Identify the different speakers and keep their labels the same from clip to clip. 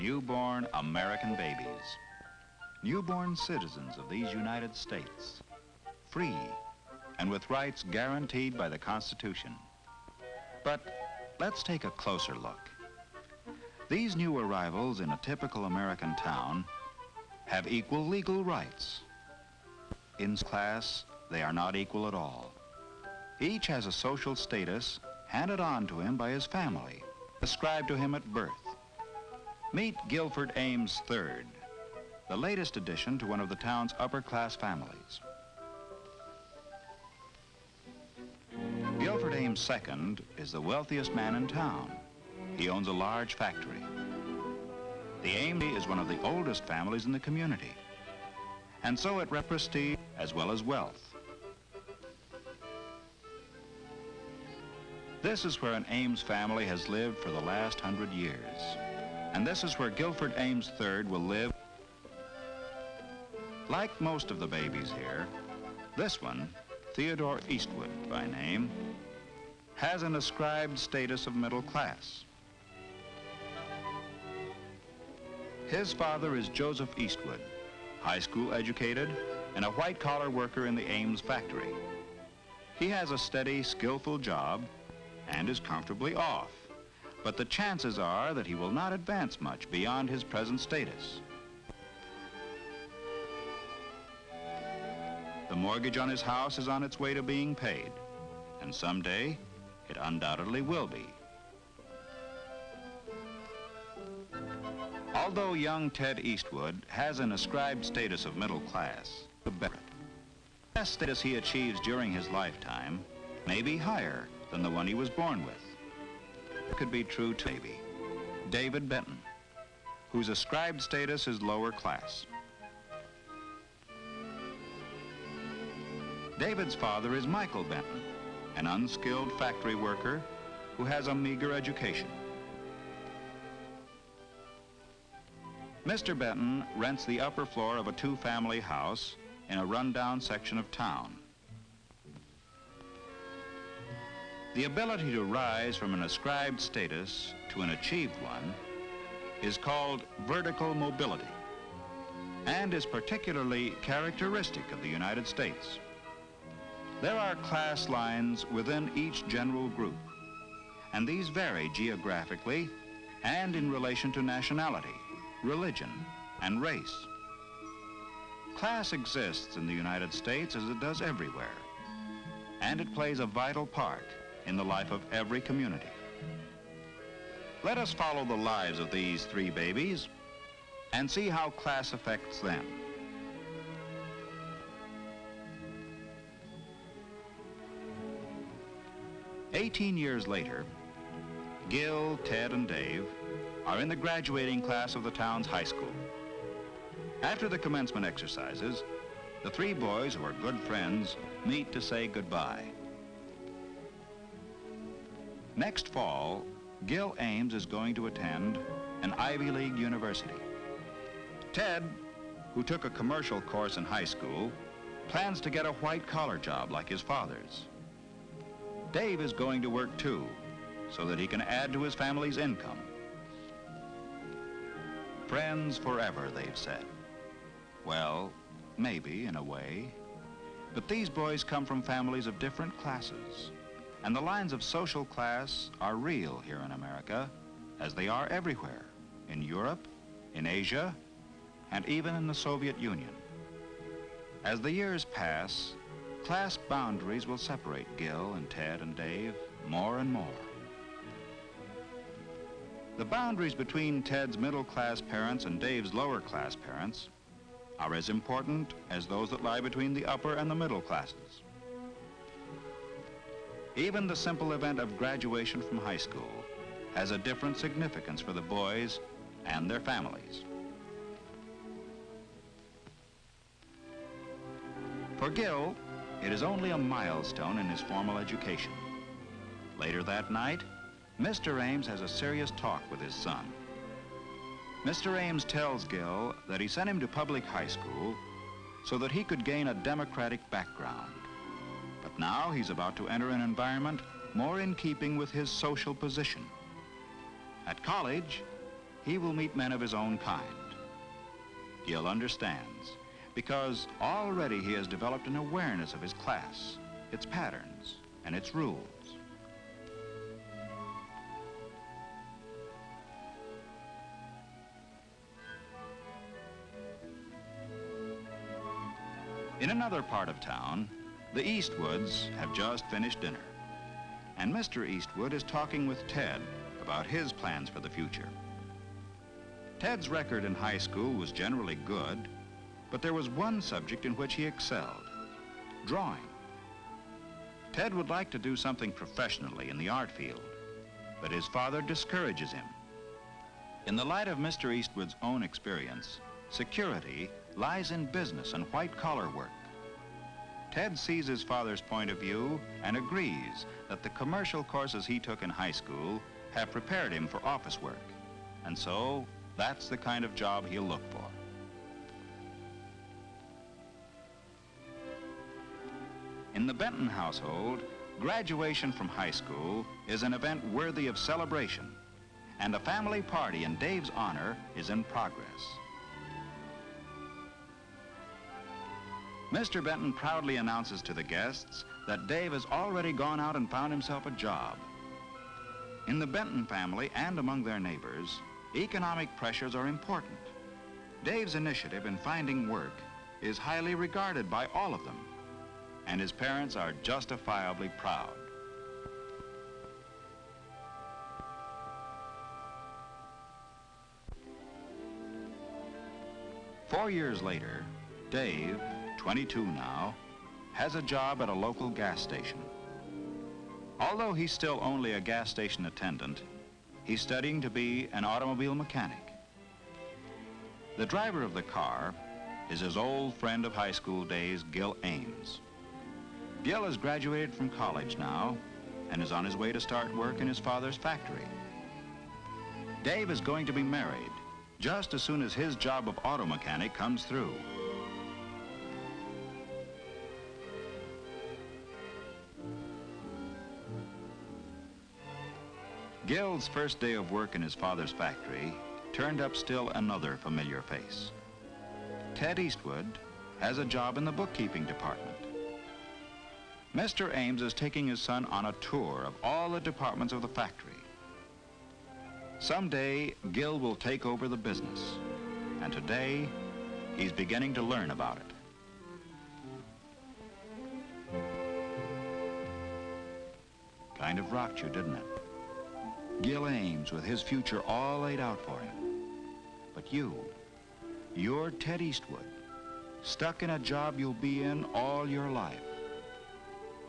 Speaker 1: newborn American babies, newborn citizens of these United States, free and with rights guaranteed by the Constitution. But let's take a closer look. These new arrivals in a typical American town have equal legal rights. In class, they are not equal at all. Each has a social status handed on to him by his family, ascribed to him at birth. Meet Guilford Ames III, the latest addition to one of the town's upper-class families. Guilford Ames II is the wealthiest man in town. He owns a large factory. The Ames is one of the oldest families in the community, and so it represents prestige as well as wealth. This is where an Ames family has lived for the last 100 years, and this is where Guilford Ames III will live. Like most of the babies here, this one, Theodore Eastwood by name, has an ascribed status of middle class. His father is Joseph Eastwood, high school educated and a white-collar worker in the Ames factory. He has a steady, skillful job and is comfortably off, but the chances are that he will not advance much beyond his present status. The mortgage on his house is on its way to being paid, and someday it undoubtedly will be. Although young Ted Eastwood has an ascribed status of middle class, the best status he achieves during his lifetime may be higher than the one he was born with. It could be true to maybe David Benton, whose ascribed status is lower class. David's father is Michael Benton, an unskilled factory worker who has a meager education. Mr. Benton rents the upper floor of a two-family house in a rundown section of town. The ability to rise from an ascribed status to an achieved one is called vertical mobility and is particularly characteristic of the United States. There are class lines within each general group, and these vary geographically and in relation to nationality, religion, and race. Class exists in the United States as it does everywhere, and it plays a vital part in the life of every community. Let us follow the lives of these three babies and see how class affects them. "18 years later, Gil, Ted, and Dave are in the graduating class of the town's high school. After the commencement exercises, the three boys, who are good friends, meet to say goodbye. Next fall, Gil Ames is going to attend an Ivy League university. Ted, who took a commercial course in high school, plans to get a white-collar job like his father's. Dave is going to work too, so that he can add to his family's income. Friends forever, they've said. Well, maybe in a way, but these boys come from families of different classes, and the lines of social class are real here in America, as they are everywhere, in Europe, in Asia, and even in the Soviet Union. As the years pass, class boundaries will separate Gil and Ted and Dave more and more. The boundaries between Ted's middle-class parents and Dave's lower-class parents are as important as those that lie between the upper and the middle classes. Even the simple event of graduation from high school has a different significance for the boys and their families. For Gil, it is only a milestone in his formal education. Later that night, Mr. Ames has a serious talk with his son. Mr. Ames tells Gil that he sent him to public high school so that he could gain a democratic background. But now he's about to enter an environment more in keeping with his social position. At college, he will meet men of his own kind. Gil understands, because already he has developed an awareness of his class, its patterns, and its rules. In another part of town, the Eastwoods have just finished dinner, and Mr. Eastwood is talking with Ted about his plans for the future. Ted's record in high school was generally good, but there was one subject in which he excelled: drawing. Ted would like to do something professionally in the art field, but his father discourages him. In the light of Mr. Eastwood's own experience, security lies in business and white-collar work. Ted sees his father's point of view and agrees that the commercial courses he took in high school have prepared him for office work, and so that's the kind of job he'll look for. In the Benton household, graduation from high school is an event worthy of celebration, and a family party in Dave's honor is in progress. Mr. Benton proudly announces to the guests that Dave has already gone out and found himself a job. In the Benton family and among their neighbors, economic pressures are important. Dave's initiative in finding work is highly regarded by all of them, and his parents are justifiably proud. Four years later, Dave, 22 now, has a job at a local gas station. Although he's still only a gas station attendant, he's studying to be an automobile mechanic. The driver of the car is his old friend of high school days, Gil Ames. Gil has graduated from college now and is on his way to start work in his father's factory. Dave is going to be married just as soon as his job of auto mechanic comes through. Gil's first day of work in his father's factory turned up still another familiar face. Ted Eastwood has a job in the bookkeeping department. Mr. Ames is taking his son on a tour of all the departments of the factory. Someday, Gil will take over the business, and today, he's beginning to learn about it. Kind of rocked you, didn't it? Gil Ames with his future all laid out for him. But you're Ted Eastwood, stuck in a job you'll be in all your life.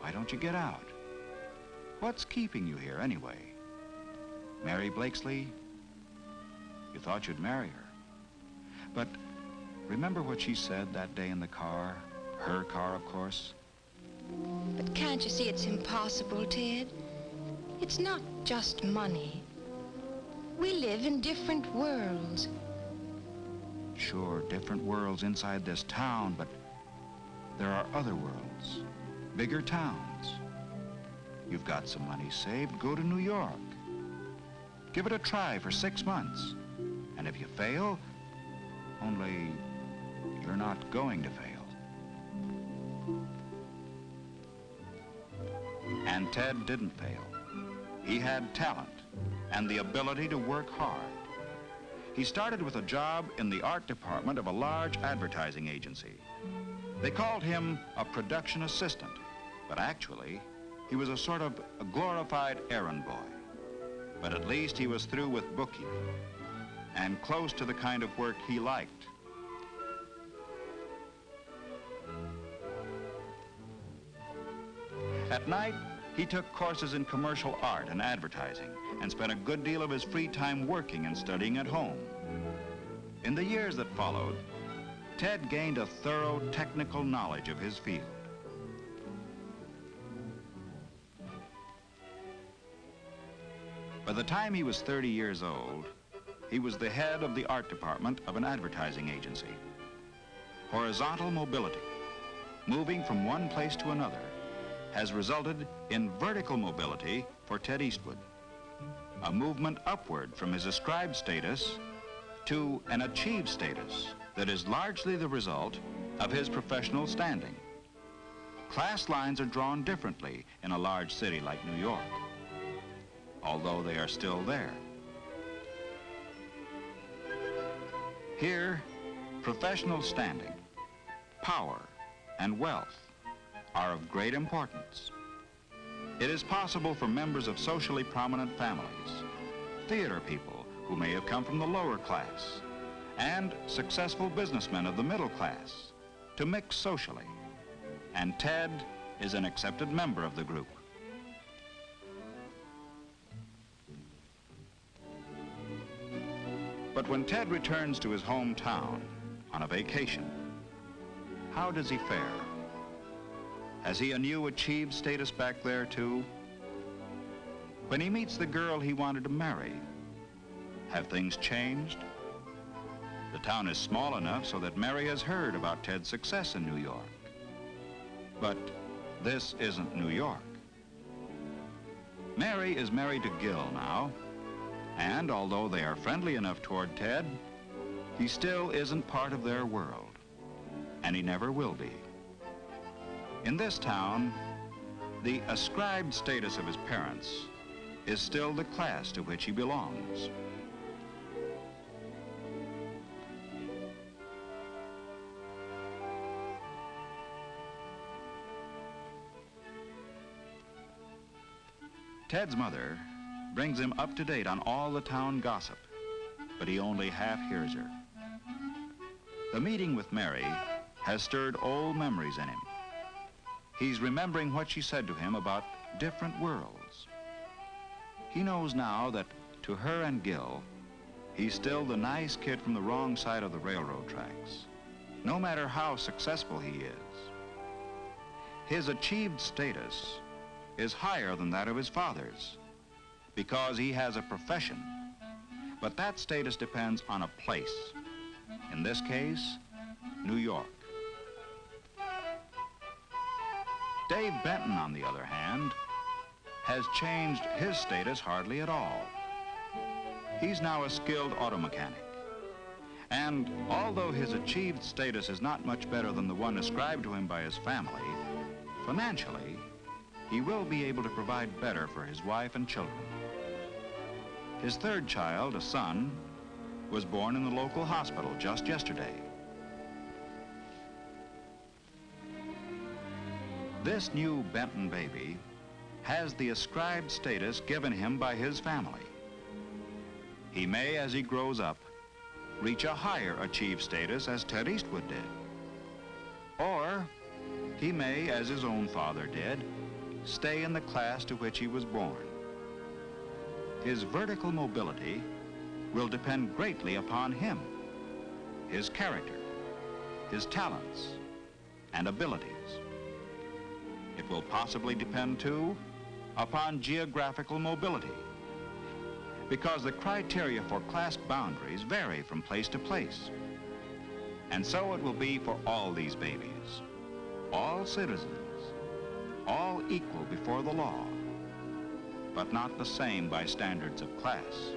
Speaker 1: Why don't you get out? What's keeping you here anyway? Mary Blakesley? You thought you'd marry her. But remember what she said that day in the car? Her car, of course.
Speaker 2: But can't you see it's impossible, Ted? It's not just money. We live in different worlds.
Speaker 1: Sure, different worlds inside this town, but there are other worlds, bigger towns. You've got some money saved, go to New York. Give it a try for 6 months. And if you fail, only you're not going to fail. And Ted didn't fail. He had talent and the ability to work hard. He started with a job in the art department of a large advertising agency. They called him a production assistant, but actually, he was a sort of a glorified errand boy. But at least he was through with bookkeeping and close to the kind of work he liked. At night, he took courses in commercial art and advertising and spent a good deal of his free time working and studying at home. In the years that followed, Ted gained a thorough technical knowledge of his field. By the time he was 30 years old, he was the head of the art department of an advertising agency. Horizontal mobility, moving from one place to another, has resulted in vertical mobility for Ted Eastwood. a movement upward from his ascribed status to an achieved status that is largely the result of his professional standing. Class lines are drawn differently in a large city like New York, although they are still there. Here, professional standing, power, and wealth are of great importance. It is possible for members of socially prominent families, theater people who may have come from the lower class, and successful businessmen of the middle class to mix socially, and Ted is an accepted member of the group. But when Ted returns to his hometown on a vacation, how does he fare? Has he a new achieved status back there too? When he meets the girl he wanted to marry, have things changed? The town is small enough so that Mary has heard about Ted's success in New York. But this isn't New York. Mary is married to Gil now, and although they are friendly enough toward Ted, he still isn't part of their world, and he never will be. In this town, the ascribed status of his parents is still the class to which he belongs. Ted's mother brings him up to date on all the town gossip, but he only half hears her. The meeting with Mary has stirred old memories in him. He's remembering what she said to him about different worlds. He knows now that to her and Gil, he's still the nice kid from the wrong side of the railroad tracks, no matter how successful he is. His achieved status is higher than that of his father's because he has a profession, but that status depends on a place. In this case, New York. Dave Benton, on the other hand, has changed his status hardly at all. He's now a skilled auto mechanic. And although his achieved status is not much better than the one ascribed to him by his family, financially, he will be able to provide better for his wife and children. His third child, a son, was born in the local hospital just yesterday. This new Benton baby has the ascribed status given him by his family. He may, as he grows up, reach a higher achieved status as Ted Eastwood did. Or he may, as his own father did, stay in the class to which he was born. His vertical mobility will depend greatly upon him, his character, his talents, and abilities. It will possibly depend, too, upon geographical mobility, because the criteria for class boundaries vary from place to place. And so it will be for all these babies, all citizens, all equal before the law, but not the same by standards of class.